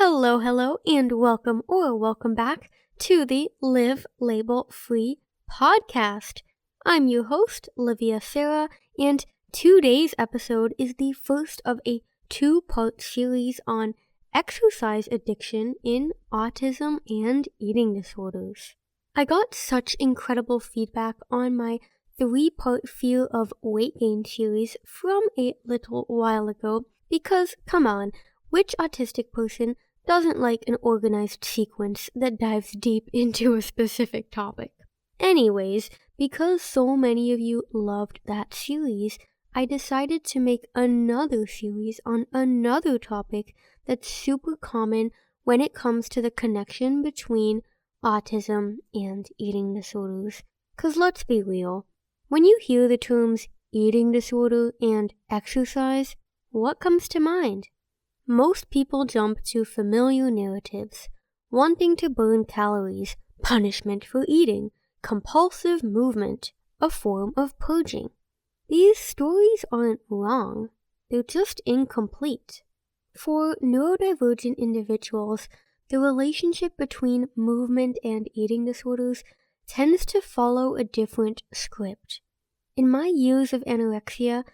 Hello, and welcome back to the Live Label Free podcast. I'm your host, Livia Sara, and today's episode is the first of a two-part series on exercise addiction in autism and eating disorders. I got such incredible feedback on my three-part Fear of Weight Gain series from a little while ago because, come on, which autistic person doesn't like an organized sequence that dives deep into a specific topic? Anyways, because so many of you loved that series, I decided to make another series on another topic that's super common when it comes to the connection between autism and eating disorders. 'Cause let's be real, when you hear the terms eating disorder and exercise, what comes to mind? Most people jump to familiar narratives, wanting to burn calories, punishment for eating, compulsive movement, a form of purging. These stories aren't wrong, they're just incomplete. For neurodivergent individuals, the relationship between movement and eating disorders tends to follow a different script. In my years of anorexia,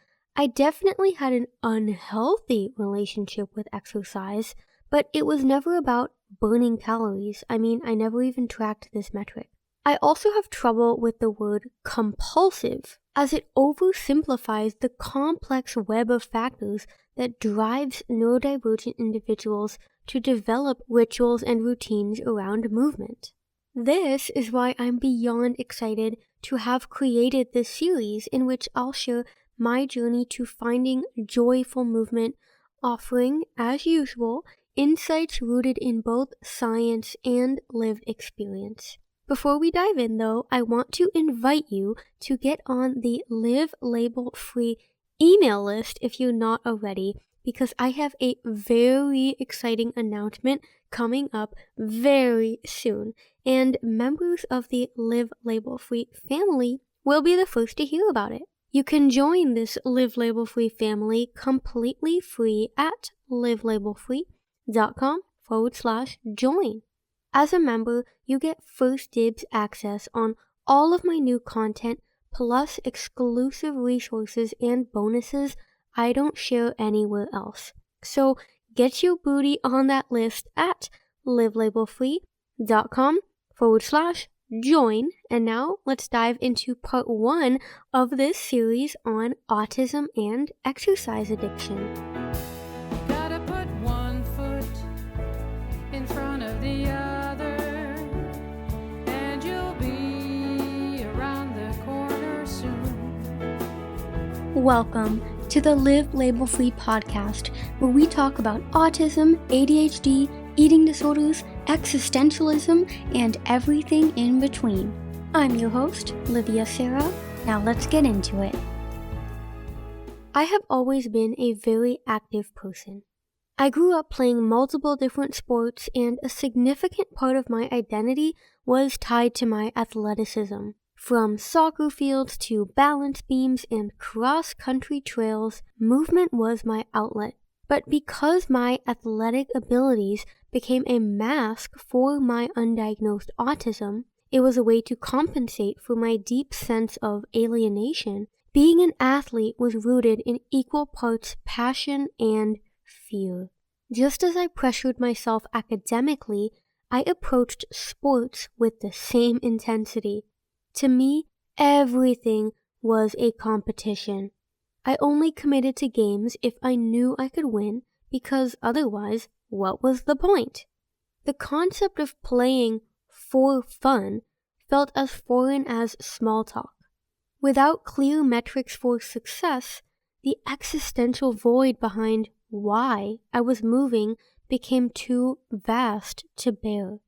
I definitely had an unhealthy relationship with exercise, but it was never about burning calories. I never even tracked this metric. I also have trouble with the word compulsive, as it oversimplifies the complex web of factors that drives neurodivergent individuals to develop rituals and routines around movement. This is why I'm beyond excited to have created this series in which I'll share my journey to finding joyful movement, offering, as usual, insights rooted in both science and lived experience. Before we dive in, though, I want to invite you to get on the Live Label Free email list if you're not already, because I have a very exciting announcement coming up very soon, and members of the Live Label Free family will be the first to hear about it. You can join this Live Label Free family completely free at livelabelfree.com/join. As a member, you get first dibs access on all of my new content, plus exclusive resources and bonuses I don't share anywhere else. So get your booty on that list at livelabelfree.com/join. And now let's dive into part 1 of this series on autism and exercise addiction. Gotta put one foot in front of the other, and you'll be around the corner soon. Welcome to the Live Label Free podcast, where we talk about autism, ADHD, eating disorders, existentialism, and everything in between. I'm your host, Livia Sara. Now let's get into it. I have always been a very active person. I grew up playing multiple different sports, and a significant part of my identity was tied to my athleticism. From soccer fields to balance beams and cross-country trails, movement was my outlet. But because my athletic abilities became a mask for my undiagnosed autism, it was a way to compensate for my deep sense of alienation. Being an athlete was rooted in equal parts passion and fear. Just as I pressured myself academically, I approached sports with the same intensity. To me, everything was a competition. I only committed to games if I knew I could win, because otherwise, what was the point? The concept of playing for fun felt as foreign as small talk. Without clear metrics for success, the existential void behind why I was moving became too vast to bear.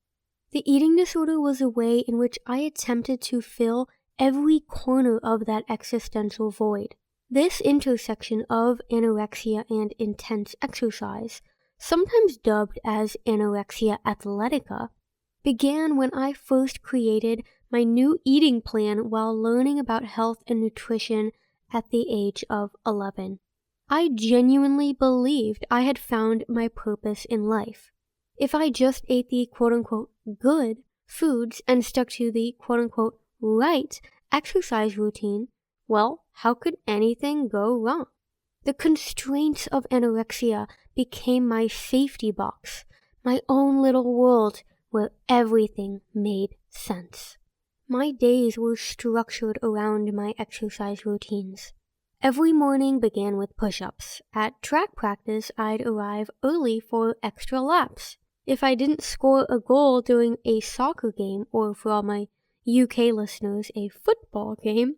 The eating disorder was a way in which I attempted to fill every corner of that existential void. This intersection of anorexia and intense exercise, sometimes dubbed as Anorexia Athletica, began when I first created my new eating plan while learning about health and nutrition at the age of 11. I genuinely believed I had found my purpose in life. If I just ate the quote-unquote good foods and stuck to the quote-unquote right exercise routine, well, how could anything go wrong? The constraints of anorexia became my safety box, my own little world where everything made sense. My days were structured around my exercise routines. Every morning began with push-ups. At track practice, I'd arrive early for extra laps. If I didn't score a goal during a soccer game, or for all my UK listeners, a football game,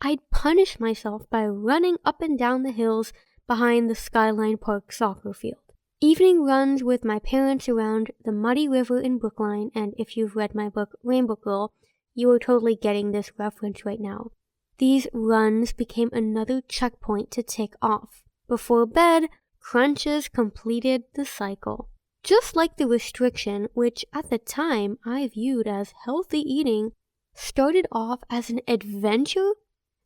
I'd punish myself by running up and down the hills behind the Skyline Park soccer field. Evening runs with my parents around the muddy river in Brookline, and if you've read my book Rainbow Girl, you are totally getting this reference right now. These runs became another checkpoint to tick off. Before bed, crunches completed the cycle. Just like the restriction, which at the time I viewed as healthy eating, started off as an adventure,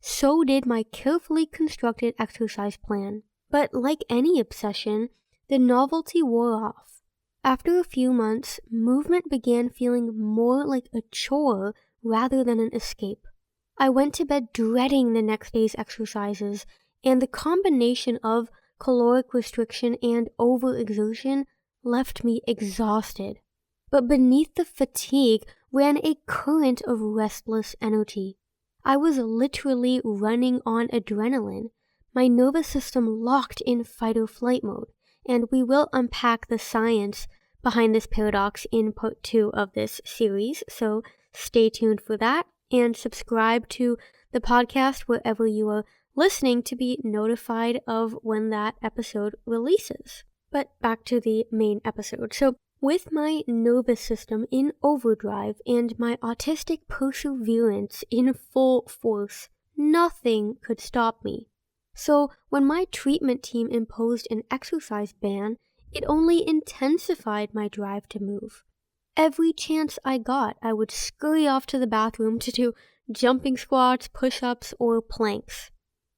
so did my carefully constructed exercise plan. But like any obsession, the novelty wore off. After a few months, movement began feeling more like a chore rather than an escape. I went to bed dreading the next day's exercises, and the combination of caloric restriction and overexertion left me exhausted. But beneath the fatigue ran a current of restless energy. I was literally running on adrenaline, my nervous system locked in fight-or-flight mode, and we will unpack the science behind this paradox in part 2 of this series, so stay tuned for that, and subscribe to the podcast wherever you are listening to be notified of when that episode releases. But back to the main episode. So with my nervous system in overdrive and my autistic perseverance in full force, nothing could stop me. So when my treatment team imposed an exercise ban, it only intensified my drive to move. Every chance I got, I would scurry off to the bathroom to do jumping squats, push-ups, or planks.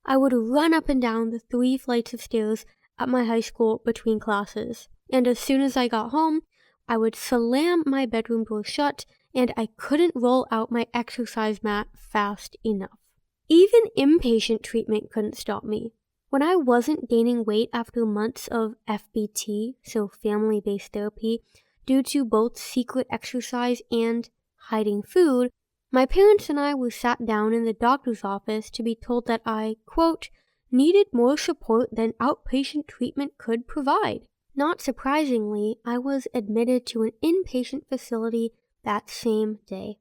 I would run up and down the 3 flights of stairs at my high school between classes, and as soon as I got home, I would slam my bedroom door shut, and I couldn't roll out my exercise mat fast enough. Even inpatient treatment couldn't stop me. When I wasn't gaining weight after months of FBT, so family-based therapy, due to both secret exercise and hiding food, my parents and I were sat down in the doctor's office to be told that I, quote, needed more support than outpatient treatment could provide. Not surprisingly, I was admitted to an inpatient facility that same day.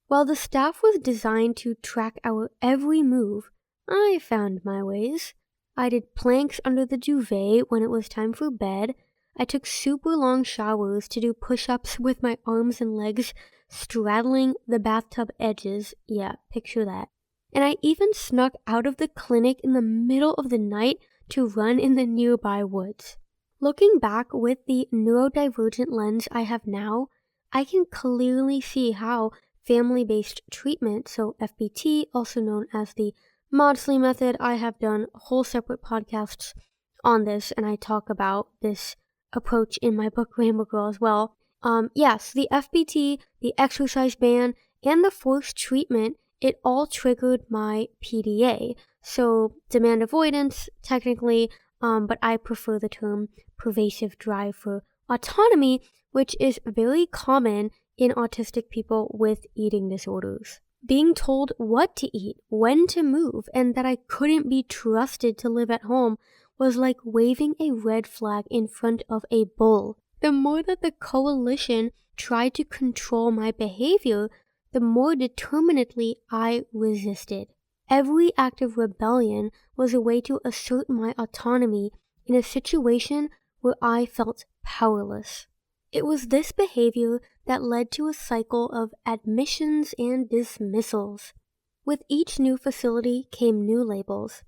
While the staff was designed to track our every move, I found my ways. I did planks under the duvet when it was time for bed. I took super long showers to do push-ups with my arms and legs straddling the bathtub edges. Yeah, picture that. And I even snuck out of the clinic in the middle of the night to run in the nearby woods. Looking back with the neurodivergent lens I have now, I can clearly see how family-based treatment, so FBT, also known as the Maudsley method, I have done whole separate podcasts on this, and I talk about this approach in my book Rainbow Girl as well. Yes, the FBT, the exercise ban, and the forced treatment, it all triggered my PDA, so demand avoidance, technically, but I prefer the term pervasive drive for autonomy, which is very common in autistic people with eating disorders. Being told what to eat, when to move, and that I couldn't be trusted to live at home was like waving a red flag in front of a bull. The more that the coalition tried to control my behavior, the more determinedly I resisted. Every act of rebellion was a way to assert my autonomy in a situation where I felt powerless. It was this behavior that led to a cycle of admissions and dismissals. With each new facility came new labels: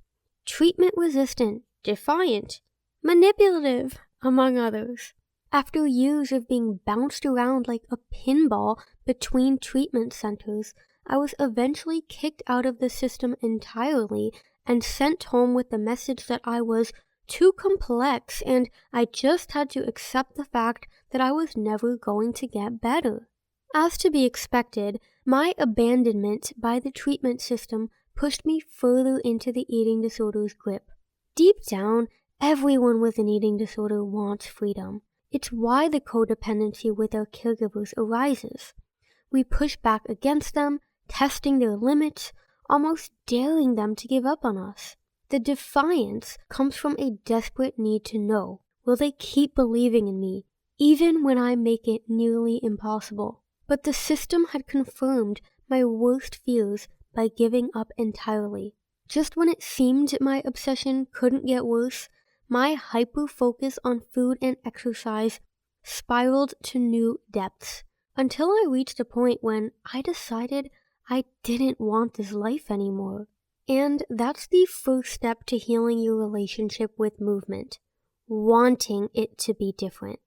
treatment-resistant, defiant, manipulative, among others. After years of being bounced around like a pinball between treatment centers, I was eventually kicked out of the system entirely and sent home with the message that I was too complex, and I just had to accept the fact that I was never going to get better. As to be expected, my abandonment by the treatment system pushed me further into the eating disorder's grip. Deep down, everyone with an eating disorder wants freedom. It's why the codependency with our caregivers arises. We push back against them, testing their limits, almost daring them to give up on us. The defiance comes from a desperate need to know, will they keep believing in me, even when I make it nearly impossible? But the system had confirmed my worst fears by giving up entirely. Just when it seemed my obsession couldn't get worse, my hyper-focus on food and exercise spiraled to new depths, until I reached a point when I decided I didn't want this life anymore. And that's the first step to healing your relationship with movement, wanting it to be different.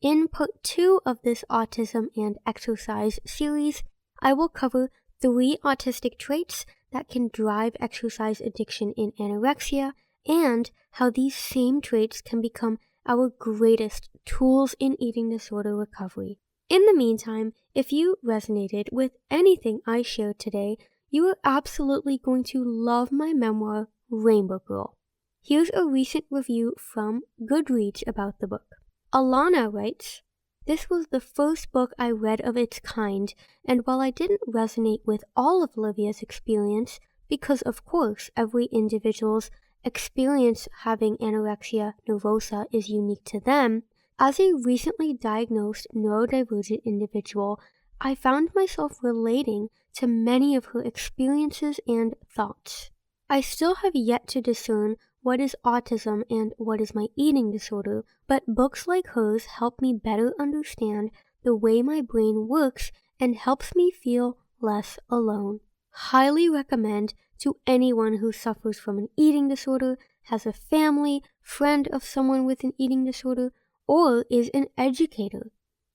In part 2 of this Autism and Exercise series, I will cover 3 autistic traits that can drive exercise addiction in anorexia, and how these same traits can become our greatest tools in eating disorder recovery. In the meantime, if you resonated with anything I shared today, you are absolutely going to love my memoir, Rainbow Girl. Here's a recent review from Goodreads about the book. Alana writes, "This was the first book I read of its kind, and while I didn't resonate with all of Livia's experience, because of course every individual's experience having anorexia nervosa is unique to them, as a recently diagnosed neurodivergent individual, I found myself relating to many of her experiences and thoughts. I still have yet to discern what is autism and what is my eating disorder, but books like hers help me better understand the way my brain works and helps me feel less alone. Highly recommend to anyone who suffers from an eating disorder, has a family, friend of someone with an eating disorder, or is an educator.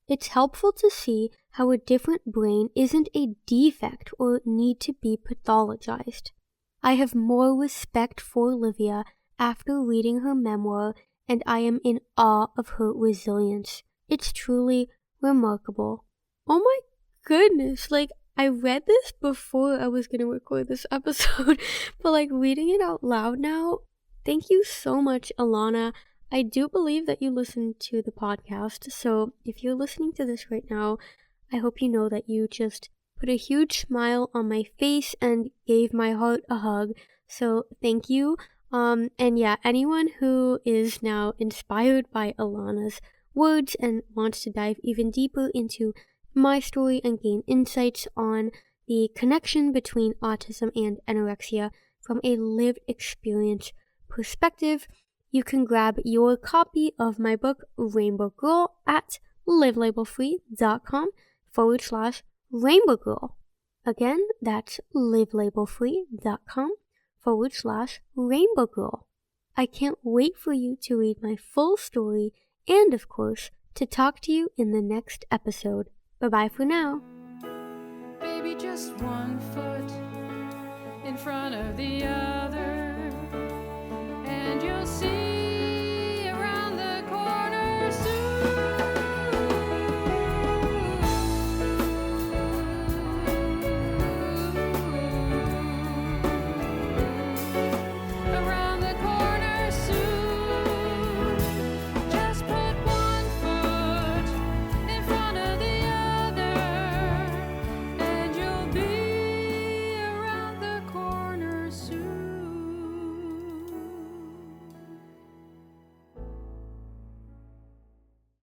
It's helpful to see how a different brain isn't a defect or need to be pathologized. I have more respect for Livia after reading her memoir, and I am in awe of her resilience. It's truly remarkable." Oh my goodness, I read this before I was going to record this episode, but reading it out loud now, thank you so much, Alana. I do believe that you listen to the podcast, so if you're listening to this right now, I hope you know that you just put a huge smile on my face and gave my heart a hug, so thank you. And yeah, anyone who is now inspired by Alana's words and wants to dive even deeper into my story and gain insights on the connection between autism and anorexia from a lived experience perspective, you can grab your copy of my book, Rainbow Girl, at livelabelfree.com/Rainbow Girl. Again, that's livelabelfree.com/Rainbow Girl. I can't wait for you to read my full story and, of course, to talk to you in the next episode. Bye-bye for now. Baby, just one foot in front of the other, and you'll see